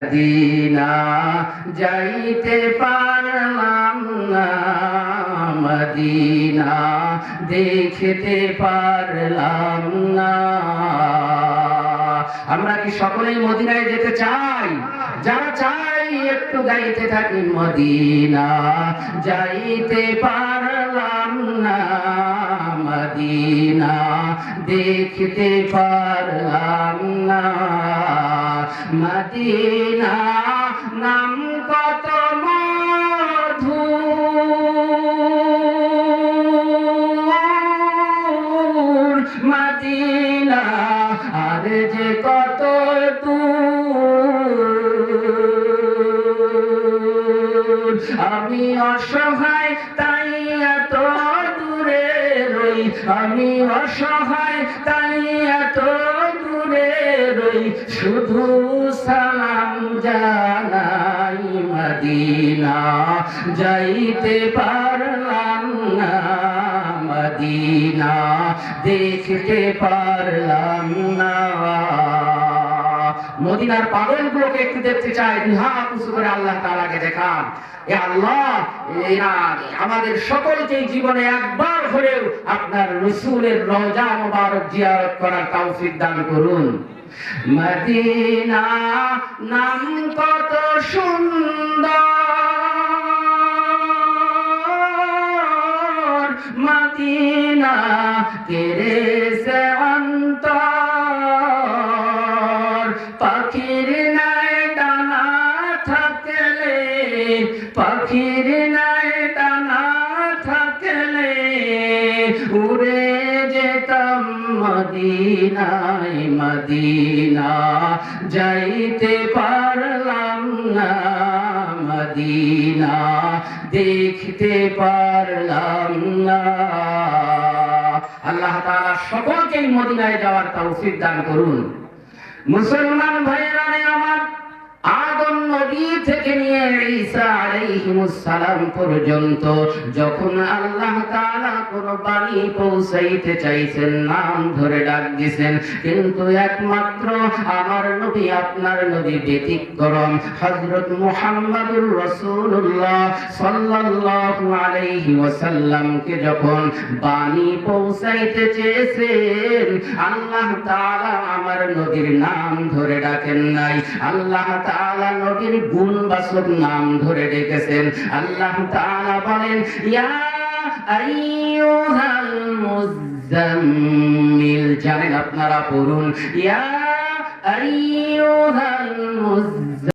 Medina যাইতে পারলাম না, মদিনা দেখতে পারলাম না। আমরা কি সকলেই মদিনায় যেতে চাই? যারা চাই একটু গাইতে থাকি, মদিনা যাইতে পারলাম না, মদিনা দেখতে পারলাম না। মদিনা নাম কত মধু, মদিনা আর যে কত দূর। আমি অসহায় তাই এত দূরে রই, আমি অসহায় তাই এত দূরে রই, শুধু সালাম জানাই। মদিনা যাইতে পারলাম না, মদিনা দেখতে পারলাম না। মদিনার পাগলগুলোকে একটু দেখতে চাই, দুই হাত উঁচু করে আল্লাহ তাআলাকে দেখান, এ আল্লাহ আমাদের সকলকে জীবনে একবার হলেও আপনার রাসূলের রওজা মুবারক জিয়ারত করার তৌফিক দান করুন। মদিনা নাম কত সুন্দর, মদিনা কেড়েছে অন্তর। পাখির নাই ডানা থাকলে, পাখির নাই ডানা থাকলে উড়ে যেতাম মদিনায়। মদিনা যাইতে পারলাম না, মদিনা দেখতে পারলাম না। আল্লাহ তাআলা সকলকেই মদিনায় যাওয়ার তৌফিক দান করুন। মুসলমান ভাইয়েরা আমার, আদম নবী থেকে নিয়ে ঈসা আলাইহিস সালাম পর্যন্ত যখন আল্লাহ তাআলা কোন বাণী পৌঁছাইতে চাইছেন, নাম ধরে ডাক দিয়েছেন, কিন্তু একমাত্র আমার নবী, আপনার নবী ব্যতিক্রম। হযরত মুহাম্মদুর রাসূলুল্লাহ সাল্লাল্লাহু আলাইহি ওয়াসাল্লামকে যখন বাণী পৌঁছাইতে চেয়েছেন, আল্লাহ তাআলা আমার নবীর নাম ধরে ডাকেন নাই, আল্লাহ তাআলা নবীর গুণবাচক নাম ধরে ডেকেছেন। আল্লাহ তাআলা বলেন, ইয়া আইয়ুহাল মুযাম্মিল। জানেন আপনারা পড়ুন, ইয়া আইয়ুহাল মুযাম্মিল